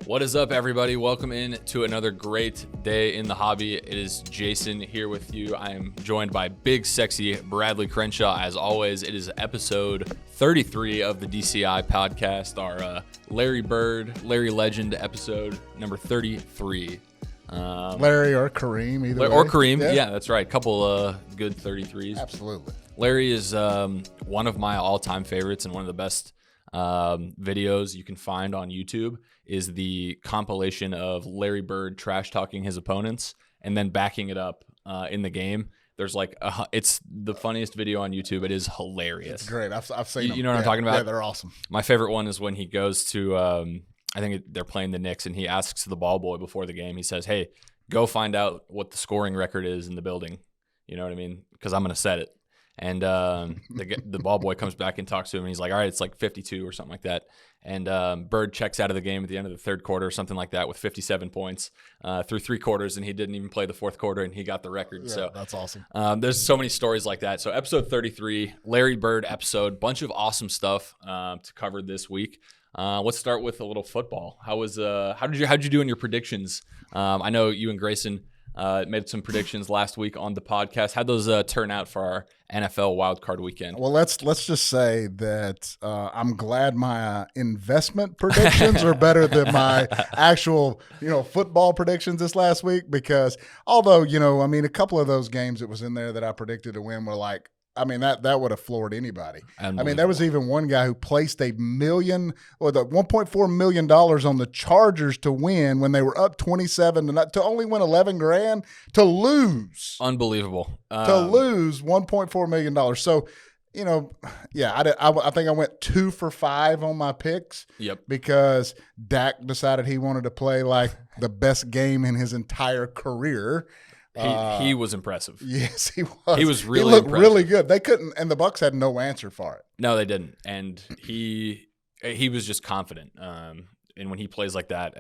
What is up, everybody? Welcome in to another great day in the hobby. It is Jason here with you. I am joined by big, sexy Bradley Crenshaw. As always, it is episode 33 of the DCI Podcast, our Larry Bird, Larry Legend episode number 33. Larry or Kareem, either way. Or Kareem, yeah, that's right. Couple good 33s. Absolutely. Larry is one of my all-time favorites and one of the best videos you can find on YouTube is the compilation of Larry Bird trash talking his opponents and then backing it up in the game. There's like it's the funniest video on YouTube. It is hilarious. It's great. I've seen them. You know what I'm talking about? Yeah, they're awesome. My favorite one is when he goes to I think they're playing the Knicks and he asks the ball boy before the game. He says, "Hey, go find out what the scoring record is in the building." You know what I mean? Because I'm going to set it. And the ball boy comes back and talks to him, and he's like, all right, it's like 52 or something like that. And Bird checks out of the game at the end of the third quarter or something like that with 57 points through three quarters, and he didn't even play the fourth quarter, and he got the record. Yeah, so that's awesome. There's so many stories like that. So episode 33, Larry Bird episode, bunch of awesome stuff to cover this week. Let's start with a little football. How'd you do in your predictions? I know you and Grayson made some predictions last week on the podcast. How'd those turn out for our NFL wildcard weekend? Well, let's just say that I'm glad my investment predictions are better than my actual, football predictions this last week because although, a couple of those games that was in there that I predicted to win were like, that would have floored anybody. There was even one guy who placed the $1.4 million on the Chargers to win when they were up 27 to only win $11,000 to lose. Unbelievable. To lose $1.4 million. So, I think I went 2 for 5 on my picks. Yep. Because Dak decided he wanted to play like the best game in his entire career. He was impressive. Yes, he was. He was really He looked impressive. really good. They couldn't, and the Bucs had no answer for it. No, they didn't. And he was just confident. And when he plays like that,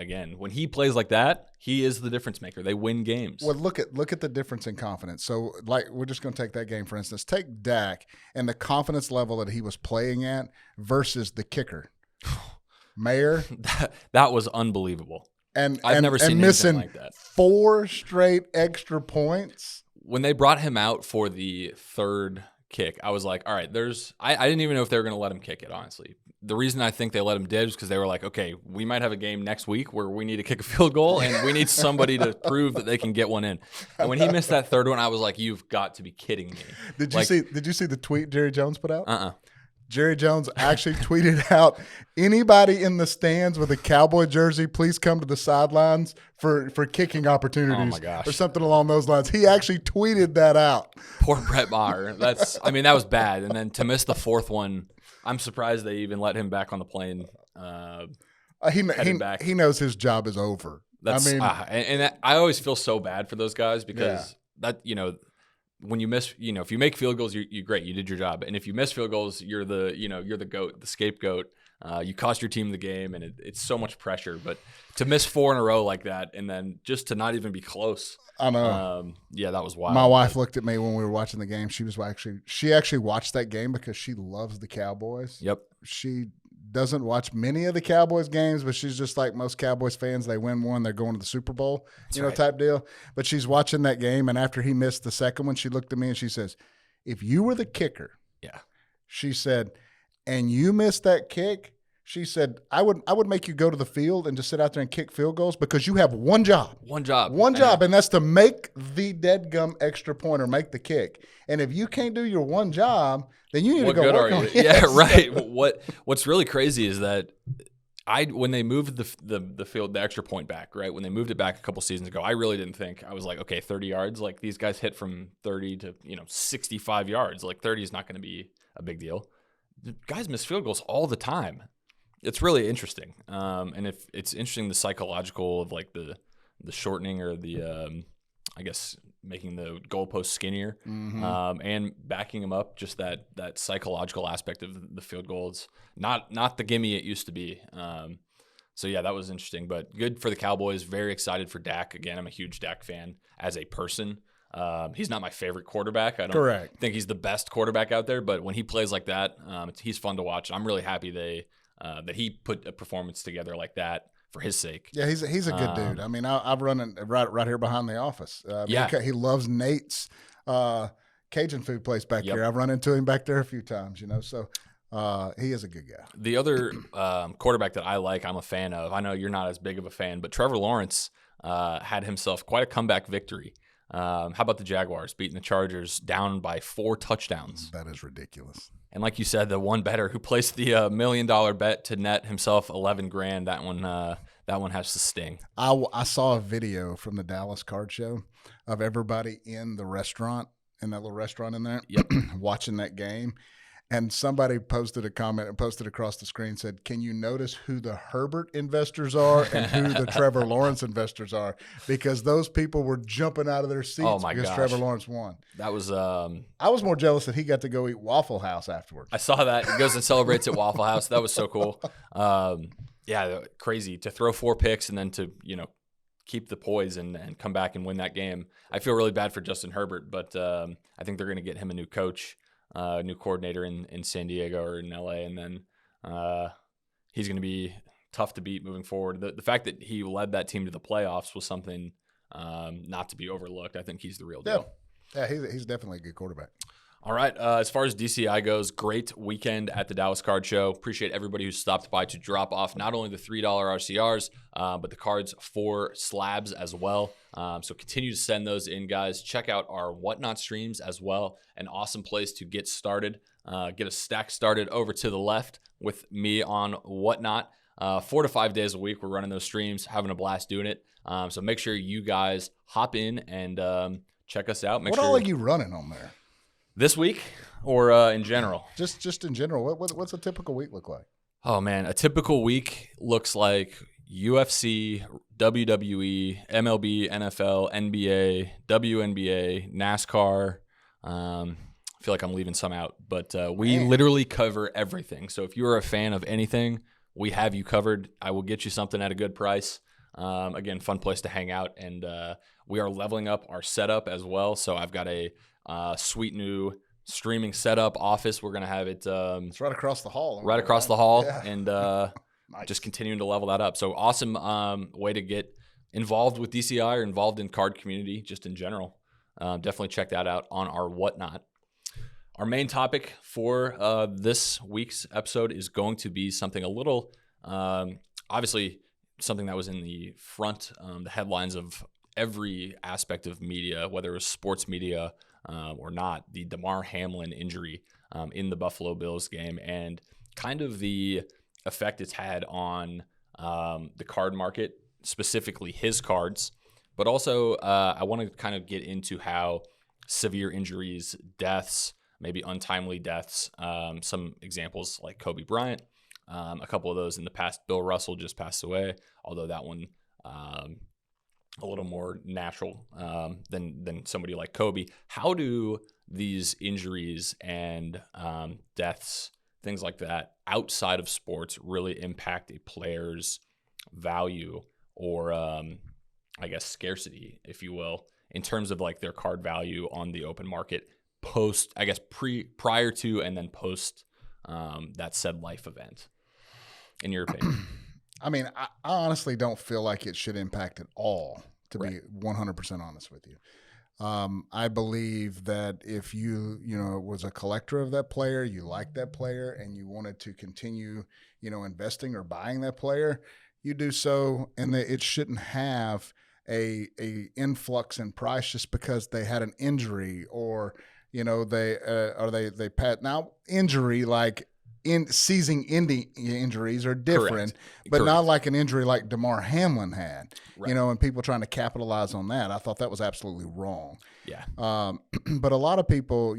he is the difference maker. They win games. Well, look at the difference in confidence. So, we're just going to take that game, for instance. Take Dak and the confidence level that he was playing at versus the kicker. Mayer. That was unbelievable. And I've never seen missing anything like that. 4 straight extra points. When they brought him out for the third kick, I was like, all right, I didn't even know if they were going to let him kick it, honestly. The reason I think they let him dibs because they were like, okay, we might have a game next week where we need to kick a field goal and we need somebody to prove that they can get one in. And when he missed that third one, I was like, you've got to be kidding me. Did you see the tweet Jerry Jones put out? Jerry Jones actually tweeted out, anybody in the stands with a Cowboy jersey, please come to the sidelines for kicking opportunities. Oh, my gosh. Or something along those lines. He actually tweeted that out. Poor Brett Maher. That was bad. And then to miss the fourth one, I'm surprised they even let him back on the plane. He knows his job is over. I always feel so bad for those guys because when you miss, if you make field goals, you're great. You did your job. And if you miss field goals, you're the goat, the scapegoat. You cost your team the game, and it's so much pressure. But to miss 4 in a row like that, and then just to not even be close, I know. That was wild. My wife looked at me when we were watching the game. She actually watched that game because she loves the Cowboys. Yep. She doesn't watch many of the Cowboys games, but she's just like most Cowboys fans. They win one, they're going to the Super Bowl, type deal. But she's watching that game, and after he missed the second one, she looked at me and she says, if you were the kicker, she said, and you missed that kick, she said, I would make you go to the field and just sit out there and kick field goals because you have one job. One job, and that's to make the deadgum extra point or make the kick. And if you can't do your one job, then you need to go work on it. Yeah, right. What's really crazy is that when they moved the field, the extra point back, right? When they moved it back a couple seasons ago, I really didn't think. I was like, okay, 30 yards. Like these guys hit from 30 to 65 yards. Like 30 is not going to be a big deal. The guys miss field goals all the time. It's really interesting. And if it's interesting, the psychological of like the shortening or the I guess making the goalpost skinnier, and backing them up, just that psychological aspect of the field goals, not the gimme it used to be. So yeah, that was interesting, but good for the Cowboys. Very excited for Dak. Again, I'm a huge Dak fan as a person. He's not my favorite quarterback. I don't think he's the best quarterback out there, but when he plays like that, he's fun to watch. I'm really happy that he put a performance together like that for his sake. Yeah, he's a good dude. I mean, I've run it right here behind the office. He loves Nate's Cajun food place back here. I've run into him back there a few times, so he is a good guy. The other quarterback that I like, I'm a fan of. I know you're not as big of a fan, but Trevor Lawrence had himself quite a comeback victory. How about the Jaguars beating the Chargers down by 4 touchdowns? That is ridiculous. And like you said, the one bettor who placed the $1 million bet to net himself $11,000, that one has to sting. I saw a video from the Dallas Card Show of everybody in the restaurant, in that little restaurant in there, watching that game. And somebody posted a comment and posted across the screen, said, "Can you notice who the Herbert investors are and who the Trevor Lawrence investors are?" Because those people were jumping out of their seats because Trevor Lawrence won. That was I was more jealous that he got to go eat Waffle House afterwards. I saw that. He goes and celebrates at Waffle House. That was so cool. Crazy to throw 4 picks and then to, keep the poise and come back and win that game. I feel really bad for Justin Herbert, but I think they're going to get him a new coach. New coordinator in San Diego or in LA, and then he's going to be tough to beat moving forward. The fact that he led that team to the playoffs was something not to be overlooked. I think he's the real deal. Yeah, he's definitely a good quarterback. All right, as far as DCI goes, great weekend at the Dallas Card Show. Appreciate everybody who stopped by to drop off not only the $3 RCRs, but the cards for SLABS as well. So continue to send those in, guys. Check out our Whatnot streams as well. An awesome place to get started. Get a stack started over to the left with me on Whatnot. 4 to 5 days a week, we're running those streams, having a blast doing it. So make sure you guys hop in and check us out. What all are you running on there? This week or in general? Just in general. What's a typical week look like? Oh, man. A typical week looks like UFC, WWE, MLB, NFL, NBA, WNBA, NASCAR. I feel like I'm leaving some out, but we literally cover everything. So if you're a fan of anything, we have you covered. I will get you something at a good price. Again, fun place to hang out. And we are leveling up our setup as well. So I've got a sweet new streaming setup office. We're going to have it. It's right across the hall. Right across the hall. Yeah. And nice. Just continuing to level that up. So awesome way to get involved with DCI or involved in card community just in general. Definitely check that out on our Whatnot. Our main topic for this week's episode is going to be something a little, obviously something that was in the front, the headlines of every aspect of media, whether it was sports media or not, the Damar Hamlin injury in the Buffalo Bills game and kind of the effect it's had on the card market, specifically his cards. But also I want to kind of get into how severe injuries, deaths, maybe untimely deaths, some examples like Kobe Bryant, a couple of those in the past. Bill Russell just passed away, although that one a little more natural than somebody like Kobe. How do these injuries and deaths, things like that, outside of sports really impact a player's value or, I guess, scarcity, if you will, in terms of like their card value on the open market post, I guess, prior to and then post that said life event, in your opinion? I mean, I honestly don't feel like it should impact at all, to be 100% honest with you. I believe that if you was a collector of that player, you liked that player, and you wanted to continue, investing or buying that player, you do so, and it shouldn't have a influx in price just because they had an injury or they pat. Now injury like season ending injuries are different, but not like an injury like Damar Hamlin had, and people trying to capitalize on that. I thought that was absolutely wrong. Yeah. But a lot of people,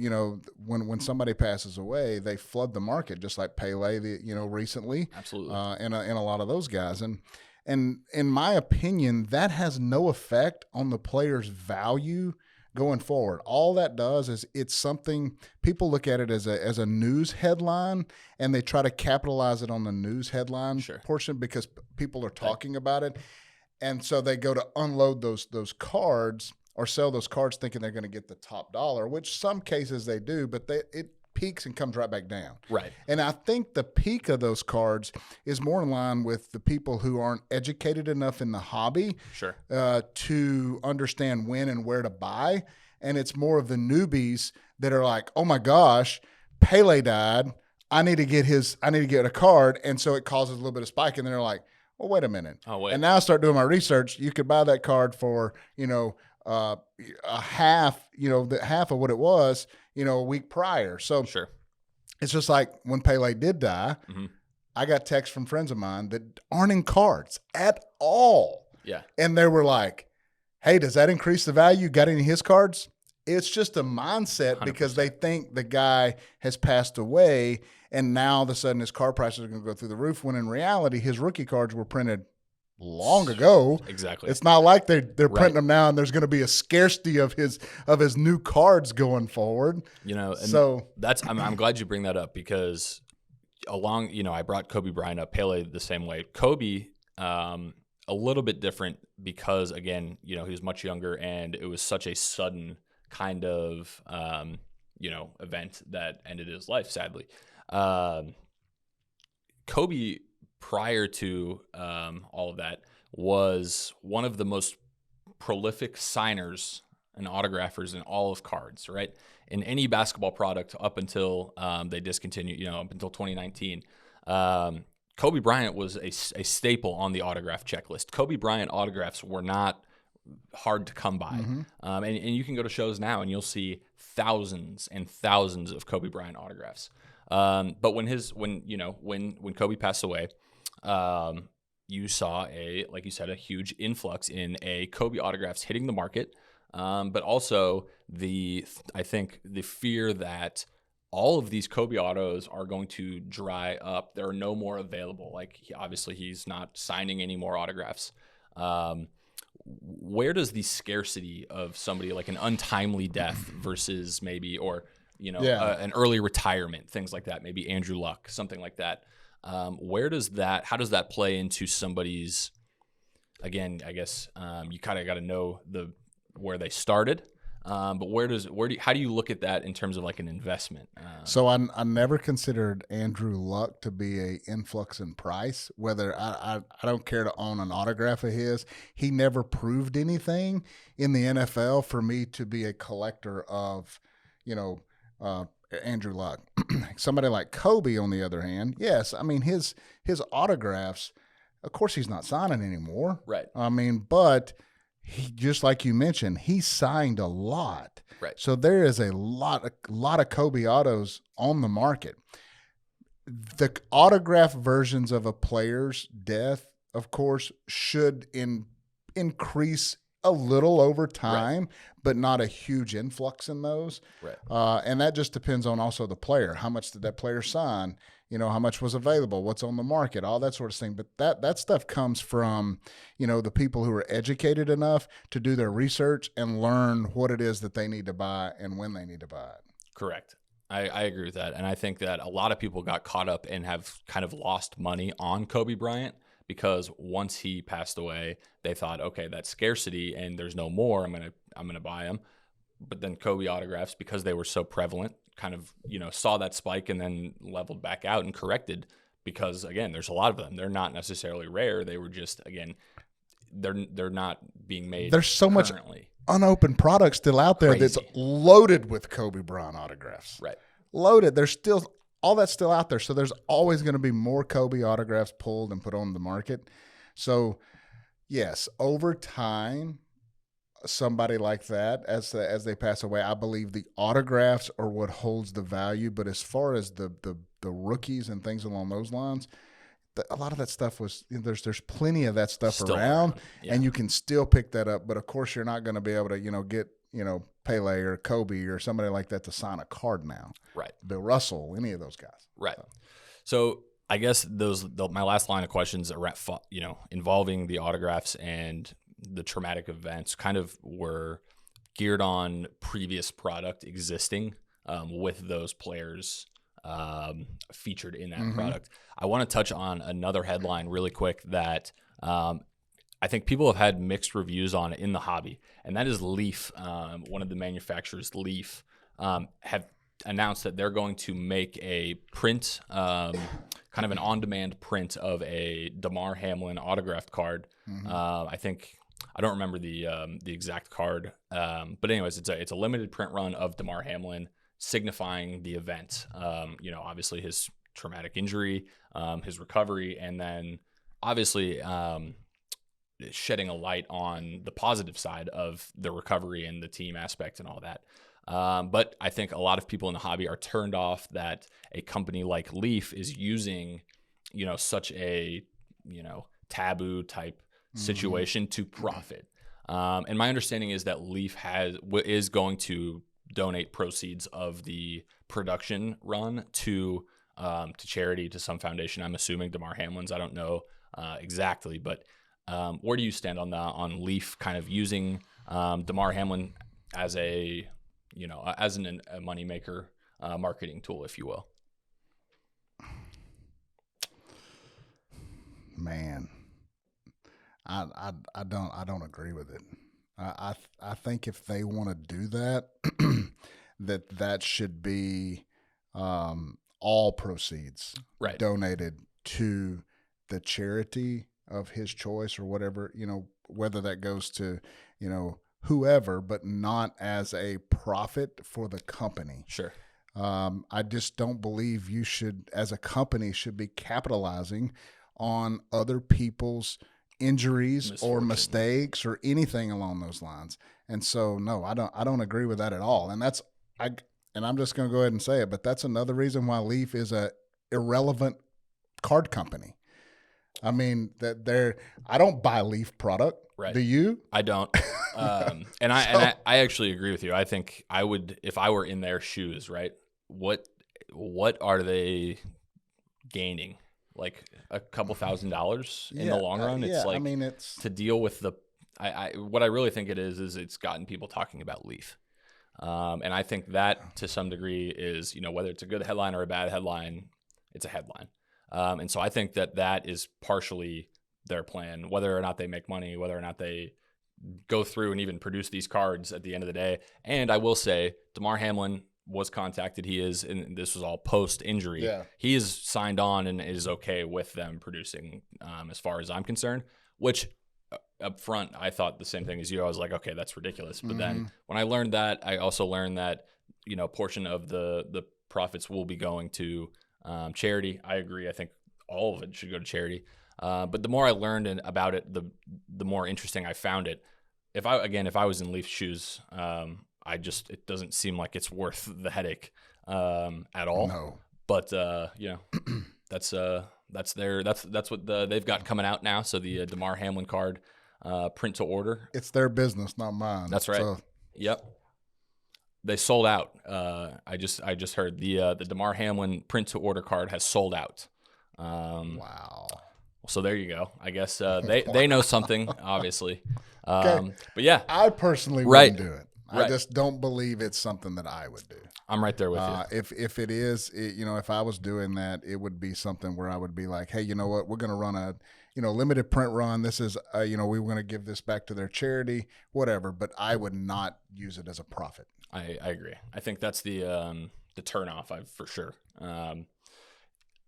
when somebody passes away, they flood the market, just like Pele, recently. Absolutely. And a lot of those guys. And in my opinion, that has no effect on the player's value going forward. All that does is it's something people look at it as a news headline, and they try to capitalize it on the news headline portion because people are talking about it. And so they go to unload those cards or sell those cards thinking they're going to get the top dollar, which some cases they do, but peaks and comes right back down. Right. And I think the peak of those cards is more in line with the people who aren't educated enough in the hobby Sure. To understand when and where to buy. And it's more of the newbies that are like, oh my gosh, Pele died. I need to get a card. And so it causes a little bit of spike. And they're like, well, wait a minute. Oh, wait. And now I start doing my research. You could buy that card for, a half, the half of what it was, a week prior. So Sure. it's just like when Pele did die, I got texts from friends of mine that aren't in cards at all. Yeah. And they were like, hey, does that increase the value? Got any of his cards? It's just a mindset 100%. because they think the guy has passed away and now all of a sudden his card prices are going to go through the roof, when in reality his rookie cards were printed long ago. Exactly. It's not like they're printing them now and there's going to be a scarcity of his new cards going forward. I'm glad you bring that up, because I brought Kobe Bryant up, Pele the same way. Kobe, a little bit different because, again, he was much younger and it was such a sudden kind of, event that ended his life, sadly. Kobe, prior to all of that, was one of the most prolific signers and autographers in all of cards, right? In any basketball product up until they discontinued, up until 2019. Kobe Bryant was a staple on the autograph checklist. Kobe Bryant autographs were not hard to come by. And you can go to shows now and you'll see thousands and thousands of Kobe Bryant autographs. But when Kobe passed away, you saw like you said, a huge influx in Kobe autographs hitting the market. But also I think the fear that all of these Kobe autos are going to dry up. There are no more available. Like, obviously he's not signing any more autographs. Where does the scarcity of somebody like an untimely death versus maybe, or an early retirement, things like that, maybe Andrew Luck, something like that. How does that play into somebody's, again, I guess you kind of got to know where they started. But how do you look at that in terms of like an investment? So I never considered Andrew Luck to be a influx in price. Whether I don't care to own an autograph of his. He never proved anything in the NFL for me to be a collector of, Andrew Luck. Somebody like Kobe, on the other hand, yes, I mean his autographs. Of course, he's not signing anymore. Right. I mean, but he, just like you mentioned, he signed a lot. Right. So there is a lot of Kobe autos on the market. The autograph versions of a player's death, of course, should increase a little over time, right, but not a huge influx in those. Right. And that just depends on also the player. How much did that player sign? How much was available, what's on the market, all that sort of thing. But that stuff comes from, the people who are educated enough to do their research and learn what it is that they need to buy and when they need to buy it. Correct. I agree with that. And I think that a lot of people got caught up and have kind of lost money on Kobe Bryant because once he passed away, they thought, okay, that's scarcity and there's no more. I'm gonna buy them. But then Kobe autographs, because they were so prevalent, kind of, saw that spike and then leveled back out and corrected because, again, there's a lot of them. They're not necessarily rare. They were just, again, they're not being made. There's so currently. Much unopened product still out there that's loaded with Kobe Bryant autographs. Right. Loaded. There's still all that's still out there. So there's always going to be more Kobe autographs pulled and put on the market. So, yes, over time, somebody like that, as they pass away, I believe the autographs are what holds the value. But as far as the rookies and things along those lines, a lot of that stuff was there's plenty of that stuff still around. Yeah. And you can still pick that up. But of course, you're not going to be able to get Pele or Kobe or somebody like that to sign a card now. Right. Bill Russell, any of those guys. Right. So I guess my last line of questions are involving the autographs and the traumatic events kind of were geared on previous product existing with those players featured in that product. I want to touch on another headline really quick that I think people have had mixed reviews on in the hobby, and that is Leaf. One of the manufacturers, Leaf, have announced that they're going to make a print, kind of an on-demand print of a Damar Hamlin autographed card. I don't remember the exact card, but anyways, it's a limited print run of Damar Hamlin, signifying the event. Obviously his traumatic injury, his recovery, and then obviously shedding a light on the positive side of the recovery and the team aspect and all that. But I think a lot of people in the hobby are turned off that a company like Leaf is using, such a, taboo type situation to profit. And my understanding is that Leaf is going to donate proceeds of the production run to charity, to some foundation. I'm assuming Damar Hamlin's. I don't know exactly, but where do you stand on Leaf kind of using Damar Hamlin as a moneymaker, marketing tool, if you will? Man, I don't agree with it. I think if they want to do that, that should be all proceeds donated to the charity of his choice or whatever, whether that goes to, whoever, but not as a profit for the company. Sure. I just don't believe you should, as a company, should be capitalizing on other people's injuries or mistakes or anything along those lines. And so, no, I don't agree with that at all. And I'm just going to go ahead and say it, but that's another reason why Leaf is a irrelevant card company. I mean, I don't buy Leaf product. Right. Do you? I don't. And I actually agree with you. I think I would, if I were in their shoes, right? What are they gaining? Like a couple $1,000s in the long run? It's like, it's to deal with what I really think it is it's gotten people talking about Leaf. And I think that to some degree is, whether it's a good headline or a bad headline, it's a headline. And so I think that is partially their plan, whether or not they make money, whether or not they go through and even produce these cards at the end of the day. And I will say, Damar Hamlin was contacted. He is, and this was all post-injury. Yeah. He is signed on and is okay with them producing, as far as I'm concerned, which up front, I thought the same thing as you. I was like, okay, that's ridiculous. But then when I learned that, I also learned that, a portion of the profits will be going to charity. I agree. I think all of it should go to charity. But the more I learned about it, the more interesting I found it. If I was in Leaf's shoes, it doesn't seem like it's worth the headache at all. No. But that's what they've got coming out now. So the Damar Hamlin card, print to order. It's their business, not mine. That's right. So. Yep. They sold out. I just heard the Damar Hamlin print to order card has sold out. Wow. So there you go. I guess they know something, obviously. Okay. But yeah, I personally wouldn't do it. Right. I just don't believe it's something that I would do. I'm right there with you. If it is, if I was doing that, it would be something where I would be like, hey, you know what? We're going to run a, limited print run. This is, we were going to give this back to their charity, whatever. But I would not use it as a profit. I agree. I think that's the turnoff, for sure.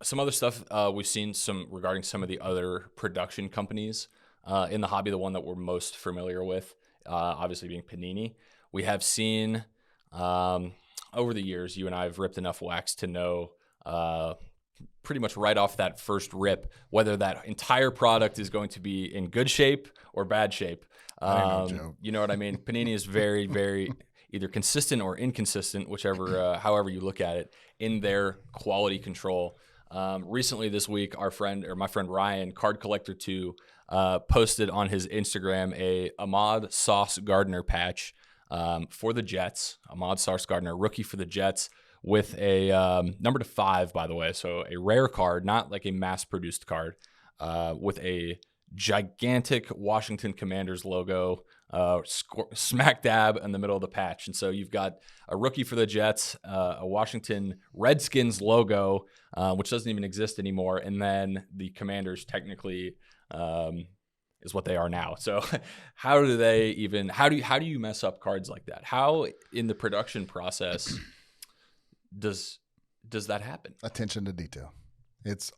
Some other stuff we've seen regarding some of the other production companies in the hobby. The one that we're most familiar with, obviously being Panini. We have seen over the years, you and I have ripped enough wax to know pretty much right off that first rip whether that entire product is going to be in good shape or bad shape. You know what I mean? Panini is very, very either consistent or inconsistent, whichever, however you look at it, in their quality control. Recently this week, my friend Ryan, Card Collector 2, posted on his Instagram a Ahmad Sauce Gardner patch for the Jets. Ahmad Sauce Gardner, rookie for the Jets, with a number to 5, by the way. So a rare card, not like a mass-produced card, with a gigantic Washington Commanders logo smack dab in the middle of the patch. And so you've got a rookie for the Jets, a Washington Redskins logo, which doesn't even exist anymore, and then the Commanders technically is what they are now. So how do you mess up cards like that? How in the production process does that happen? Attention to detail. It's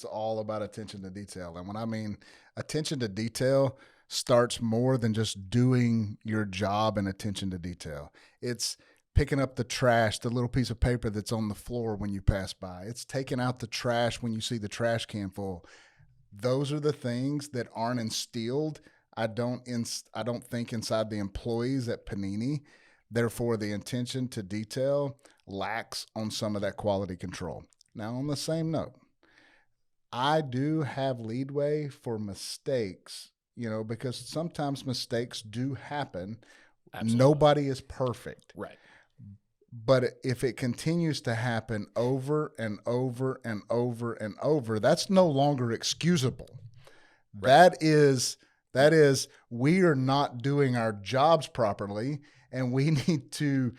all about attention to detail. And when I mean attention to detail starts more than just doing your job and attention to detail. It's picking up the trash, the little piece of paper that's on the floor when you pass by. It's taking out the trash when you see the trash can full. Those are the things that aren't instilled, I don't think, inside the employees at Panini. Therefore, the attention to detail lacks on some of that quality control. Now, on the same note, I do have leeway for mistakes, because sometimes mistakes do happen. Absolutely. Nobody is perfect. Right. But if it continues to happen over and over and over and over, that's no longer excusable. Right. That is we are not doing our jobs properly, and we need to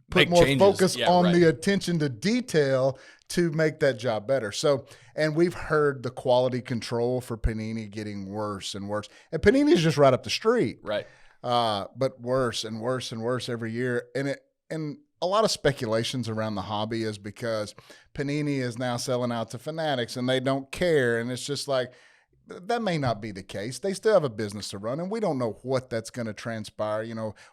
put more focus on the attention to detail to make that job better. So, and we've heard the quality control for Panini getting worse and worse. And Panini's just right up the street. Right. But worse and worse and worse every year. And a lot of speculations around the hobby is because Panini is now selling out to Fanatics and they don't care. And it's just like, that may not be the case. They still have a business to run, and we don't know what that's going to transpire,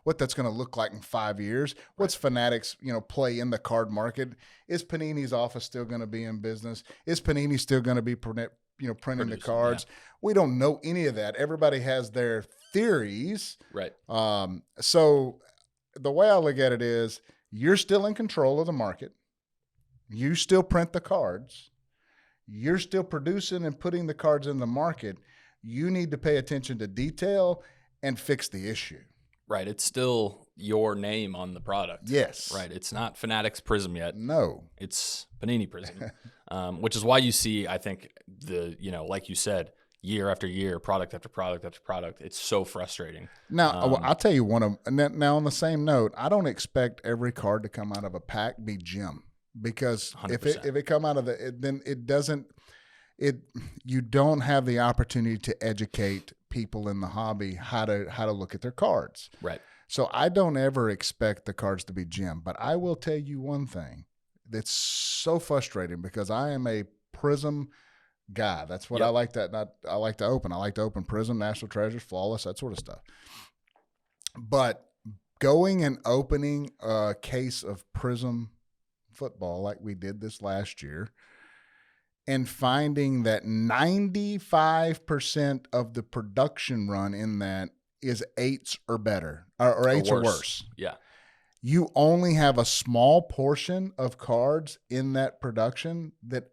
what that's going to look like in 5 years. What's Fanatics, play in the card market? Is Panini's office still going to be in business? Is Panini still going to be printing the cards? Yeah. We don't know any of that. Everybody has their theories. Right. So the way I look at it is you're still in control of the market. You still print the cards. You're still producing and putting the cards in the market. You need to pay attention to detail and fix the issue. Right. It's still your name on the product. Yes. Right. It's not Fanatics Prism yet. No. It's Panini Prism, which is why you see, I think, like you said, year after year, product after product after product. It's so frustrating. Now, I'll tell you now on the same note, I don't expect every card to come out of a pack be Jim. Because 100%. if it come out of then you don't have the opportunity to educate people in the hobby how to look at their cards. Right. So I don't ever expect the cards to be Jim, but I will tell you one thing that's so frustrating because I am a Prism guy. That's what I like I like to open. I like to open Prism, National Treasures, Flawless, that sort of stuff. But going and opening a case of Prism football like we did this last year and finding that 95% of the production run in that is 8s or better or 8s or worse. Yeah. You only have a small portion of cards in that production that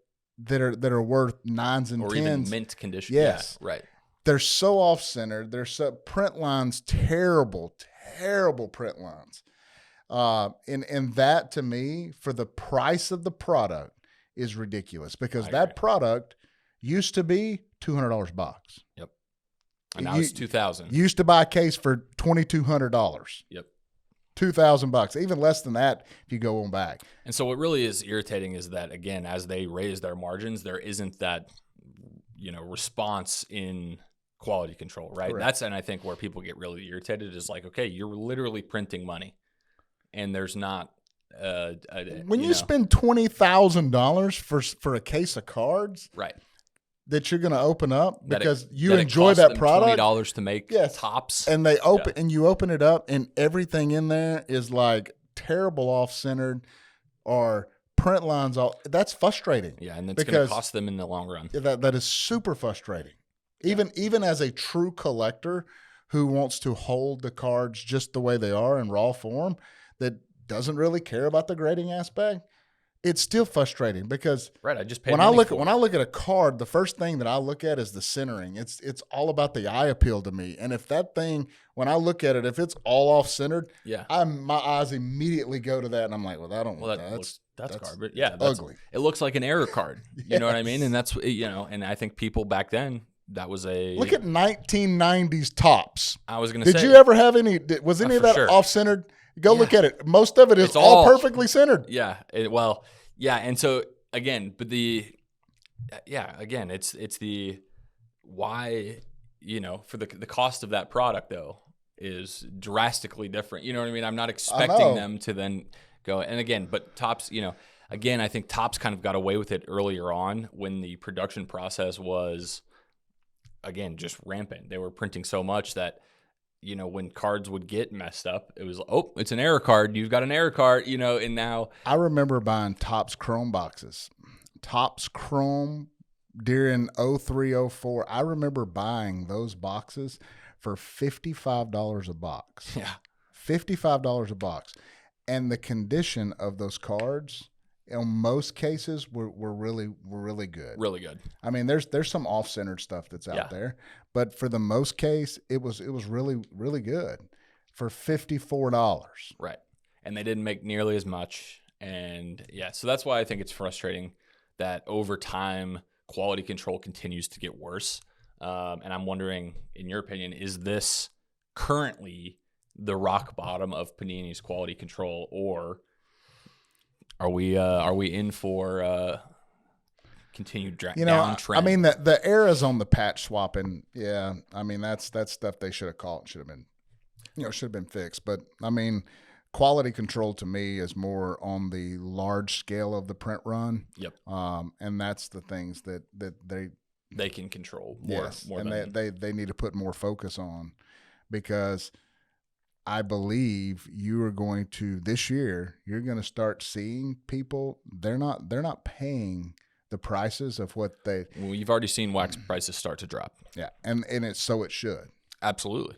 are worth 9s and 10s. Or even mint condition. Yes. Yeah, right. They're so off-centered. They're so print lines, terrible print lines. And that to me, for the price of the product, is ridiculous because that product used to be $200 box. Yep. And now it's $2,000. Used to buy a case for $2,200. Yep. $2,000, even less than that if you go on back. And so what really is irritating is that, again, as they raise their margins, there isn't that, response in quality control, right? Correct. And I think where people get really irritated is like, okay, you're literally printing money. And there's not when you spend $20,000 for a case of cards, right, that you're going to open up because you enjoy that product. $20 to make tops, and they open and you open it up, and everything in there is like terrible off-centered or print lines. That's frustrating. Yeah, and it's going to cost them in the long run. That is super frustrating. Even as a true collector who wants to hold the cards just the way they are in raw form, that doesn't really care about the grading aspect, it's still frustrating because I just paid when I look at a card, the first thing that I look at is the centering. It's all about the eye appeal to me. And if that thing, when I look at it, if it's all off centered, my eyes immediately go to that, and I'm like, well, I don't want that. That's garbage. Yeah, that's ugly. It looks like an error card. You know what I mean? And that's and I think people back then, that was a look at 1990s tops. I was going to say, did you ever have any? Was any of that off centered? Go look at it. Most of it is all perfectly centered. Yeah. And so again, but it's the why, for the cost of that product though is drastically different. You know what I mean? I'm not expecting them to then go. And again, but Topps, again, I think Topps kind of got away with it earlier on when the production process was, again, just rampant. They were printing so much that, when cards would get messed up, it was, oh, it's an error card. You've got an error card, and now. I remember buying Topps Chrome boxes. Topps Chrome during 03, 04. I remember buying those boxes for $55 a box. Yeah. $55 a box. And the condition of those cards, in most cases, were really good. Really good. I mean, there's some off-centered stuff that's out there, but for the most case, it was really, really good for $54. Right. And they didn't make nearly as much. And so that's why I think it's frustrating that over time, quality control continues to get worse. And I'm wondering, in your opinion, is this currently the rock bottom of Panini's quality control, or are we in for continued downtrend? I mean, the errors on the patch swapping, yeah. I mean, that's stuff they should have caught, should have been fixed. But I mean, quality control to me is more on the large scale of the print run. Yep. And that's the things that they can control more. Yes, more and than they need to put more focus on, because I believe you are going to, this year, you're going to start seeing people, they're not paying the prices of what they. Well, you've already seen wax prices start to drop. Yeah, and it should. Absolutely.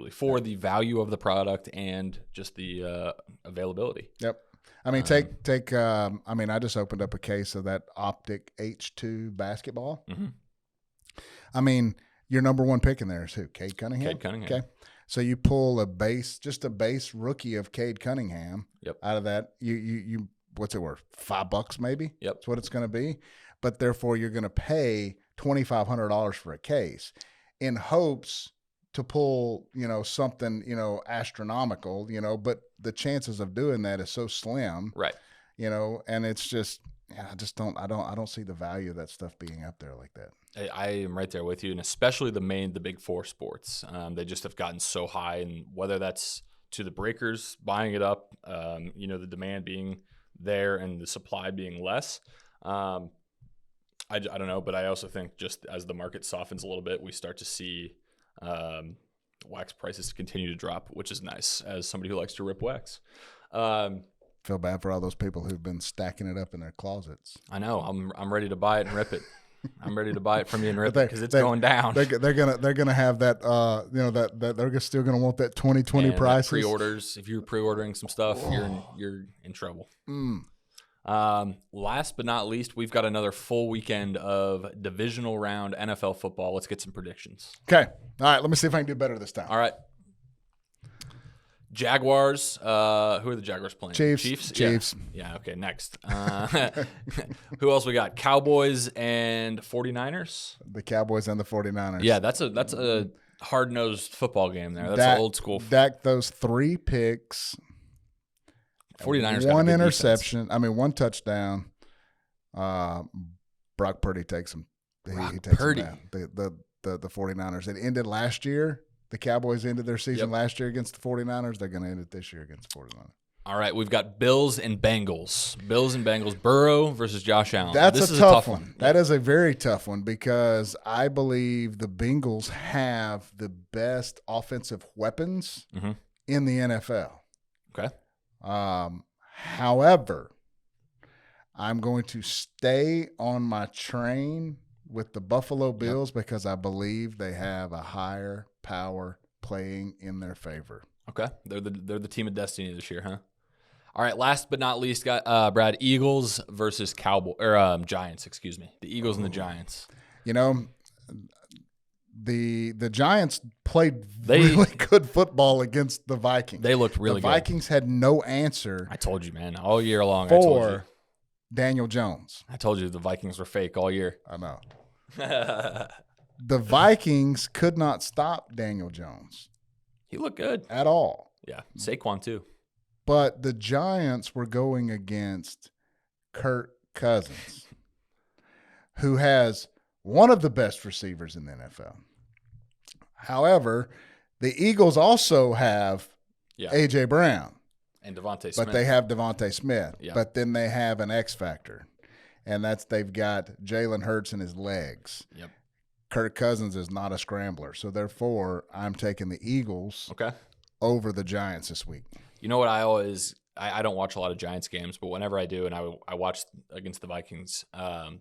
For the value of the product and just the availability. Yep. I mean, take. I mean, I just opened up a case of that Optic H2 basketball. Mm-hmm. I mean, your number one pick in there is who? Cade Cunningham. Okay. So you pull just a base rookie of Cade Cunningham. Yep. Out of that, you what's it worth? $5 maybe. Yep. That's what it's going to be. But therefore, you're going to pay $2,500 for a case, in hopes to pull, something, astronomical, but the chances of doing that is so slim, right? And it's just, I don't see the value of that stuff being up there like that. I am right there with you, and especially the big four sports. They just have gotten so high, and whether that's to the breakers buying it up, the demand being there and the supply being less. I don't know, but I also think just as the market softens a little bit, we start to see wax prices continue to drop, which is nice as somebody who likes to rip wax. Feel bad for all those people who've been stacking it up in their closets. I know. I'm ready to buy it and rip it. I'm ready to buy it from you and rip it because it's going down. They're gonna have that. That they're still gonna want that 2020 prices. Pre-orders. If you're pre-ordering some stuff, you're in trouble. Last but not least, we've got another full weekend of divisional round NFL football. Let's get some predictions. Okay. All right. Let me see if I can do better this time. All right. Jaguars. Who are the Jaguars playing? Chiefs. Yeah. Okay. Next. Who else we got? Cowboys and 49ers. The Cowboys and the 49ers. Yeah, that's a hard-nosed football game there. That's old school. Dak those 3 picks. 49ers one got interception. Defense. I mean, 1 touchdown. Brock Purdy takes him. He takes Purdy. him down. The 49ers. It ended last year. The Cowboys ended their season last year against the 49ers. They're going to end it this year against the 49ers. All right, we've got Bills and Bengals. Burrow versus Josh Allen. That's a tough one. That is a very tough one, because I believe the Bengals have the best offensive weapons in the NFL. Okay. However, I'm going to stay on my train with the Buffalo Bills because I believe they have a higher power playing in their favor. Okay, they're the team of destiny this year, huh? All right, last but not least, got Brad, Eagles versus Giants. Excuse me, the Eagles and the Giants. The Giants played really good football against the Vikings. They looked really good. The Vikings had no answer. I told you, man, all year long. For Daniel Jones. I told you the Vikings were fake all year. I know. The Vikings could not stop Daniel Jones. He looked good. At all. Yeah, Saquon too. But the Giants were going against Kirk Cousins, who has one of the best receivers in the NFL. However, the Eagles also have A.J. Brown. And Devontae Smith. But they have Devontae Smith. Yeah. But then they have an X factor, and they've got Jalen Hurts in his legs. Yep. Kirk Cousins is not a scrambler, so therefore I'm taking the Eagles over the Giants this week. You know what I don't watch a lot of Giants games, but whenever I do, and I watch against the Vikings,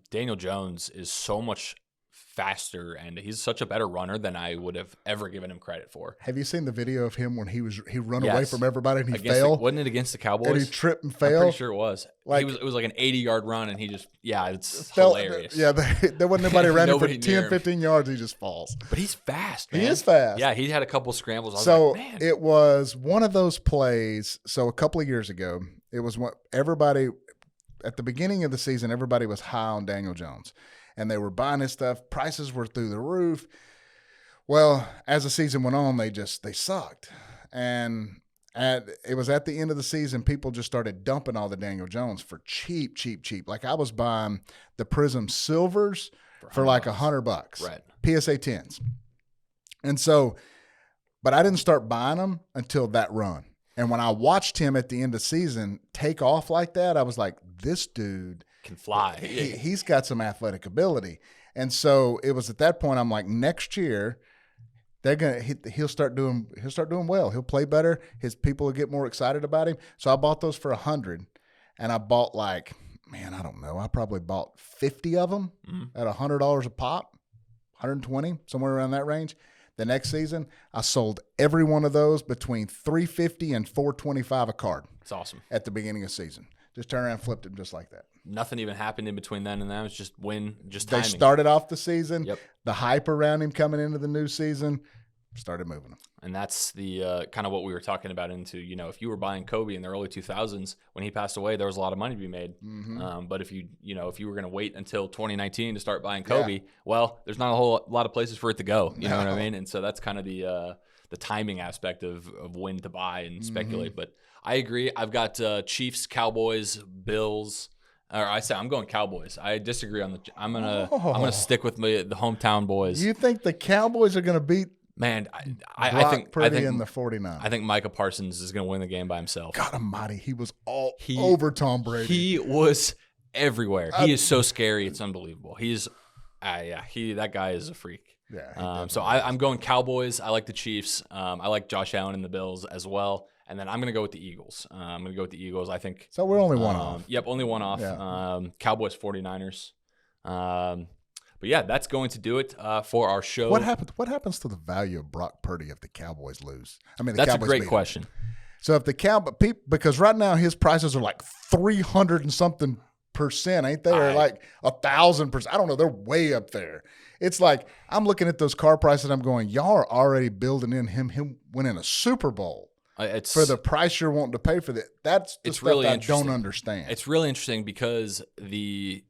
Daniel Jones is so much faster, and he's such a better runner than I would have ever given him credit for. Have you seen the video of him when he run away from everybody and he fell? Wasn't it against the Cowboys? And he tripped and fell? I'm pretty sure it was. It was like an 80-yard run, and he just, it's hilarious. Yeah, there wasn't nobody running for 10, 15 yards. He just falls. But he's fast, man. He is fast. Yeah, he had a couple scrambles. I was so like, man. It was one of those plays. So a couple of years ago, it was what everybody, at the beginning of the season, everybody was high on Daniel Jones. And they were buying his stuff. Prices were through the roof. Well, as the season went on, they sucked. And it was at the end of the season, people just started dumping all the Daniel Jones for cheap. Like I was buying the Prism Silvers for like $100. Right. PSA 10s. And so, but I didn't start buying them until that run. And when I watched him at the end of the season take off like that, I was like, this dude can fly. He's got some athletic ability. And so it was at that point I'm like, next year he'll start doing well. He'll play better. His people will get more excited about him. So I bought those for $100, and I bought I don't know. I probably bought 50 of them at $100 a pop, 120, somewhere around that range. The next season, I sold every one of those between $350 and $425 a card. It's awesome. At the beginning of the season. Just turned around and flipped them just like that. Nothing even happened in between then and now. It's just timing. They started off the season. Yep. The hype around him coming into the new season started moving them. And that's the kind of what we were talking about into, if you were buying Kobe in the early 2000s, when he passed away, there was a lot of money to be made. Mm-hmm. But if you were going to wait until 2019 to start buying Kobe, well, there's not a whole lot of places for it to go. You know what I mean? And so that's kind of the timing aspect of when to buy and speculate. But I agree. I've got Chiefs, Cowboys, Bills. Or I'm going Cowboys. I disagree on I'm gonna stick with the hometown boys. You think the Cowboys are going to beat? Man, I think in the 49. I think Micah Parsons is going to win the game by himself. God Almighty, he was over Tom Brady. He was everywhere. He is so scary. It's unbelievable. That guy is a freak. Yeah. So I'm going Cowboys. I like the Chiefs. I like Josh Allen and the Bills as well. And then I'm going to go with the Eagles. I think. So we're only one off. Yep, only one off. Yeah. Cowboys, 49ers. But yeah, that's going to do it for our show. What happens to the value of Brock Purdy if the Cowboys lose? That's a great question. So if the because right now his prices are like 300 and something %, ain't they? Or like 1,000%. I don't know. They're way up there. It's like I'm looking at those car prices. I'm going, y'all are already building in him winning a Super Bowl. For the price you're wanting to pay for that. That's the stuff really I don't understand. It's really interesting because the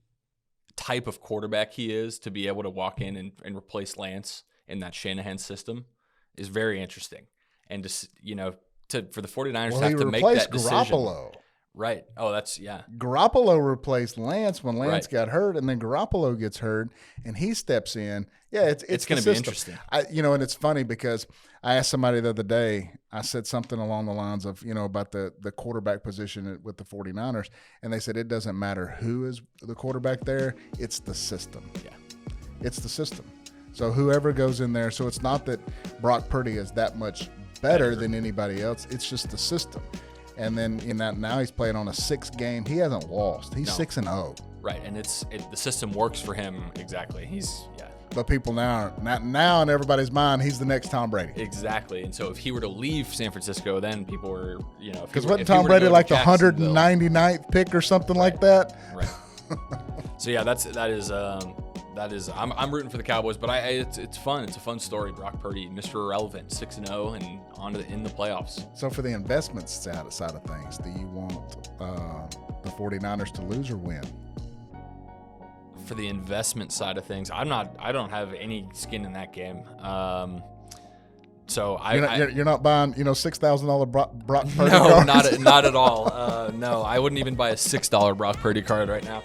type of quarterback he is to be able to walk in and replace Lance in that Shanahan system is very interesting. And just, for the 49ers to have to make that decision. Garoppolo. Right. Oh, Garoppolo replaced Lance when Lance got hurt, and then Garoppolo gets hurt, and he steps in. Yeah, it's going to be interesting. And it's funny because I asked somebody the other day, I said something along the lines of, about the quarterback position with the 49ers, and they said it doesn't matter who is the quarterback there, it's the system. Yeah. It's the system. So whoever goes in there, so it's not that Brock Purdy is that much better than anybody else, it's just the system. And then now he's playing on a 6-game. He hasn't lost. He's 6-0. Right, and the system works for him exactly. But people now in everybody's mind, he's the next Tom Brady. Exactly. And so if he were to leave San Francisco, then people were, because wasn't Tom Brady like the 199th pick or something like that? Right. So yeah, that is I'm rooting for the Cowboys, but it's fun. It's a fun story. Brock Purdy, Mr. Irrelevant, 6-0 and on in the playoffs. So for the investments side of things, do you want the 49ers to lose or win? For the investment side of things, I don't have any skin in that game. So you're not buying $6,000 Brock Purdy no, cards? not at all. No, I wouldn't even buy a $6 Brock Purdy card right now.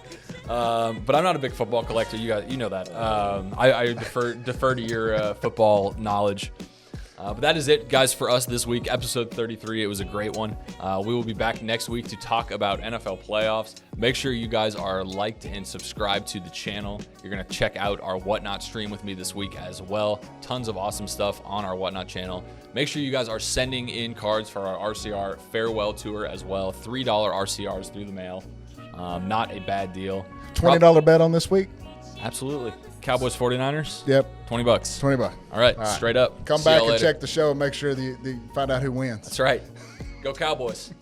But I'm not a big football collector. You know that. I defer to your football knowledge. But that is it, guys, for us this week, episode 33. It was a great one. We will be back next week to talk about NFL playoffs. Make sure you guys are liked and subscribed to the channel. You're going to check out our Whatnot stream with me this week as well. Tons of awesome stuff on our Whatnot channel. Make sure you guys are sending in cards for our RCR farewell tour as well. $3 RCRs through the mail. Not a bad deal. $20 bet on this week? Absolutely. Cowboys 49ers? Yep. $20. $20. All right. Straight up. Come back and check the show and make sure that you find out who wins. That's right. Go Cowboys.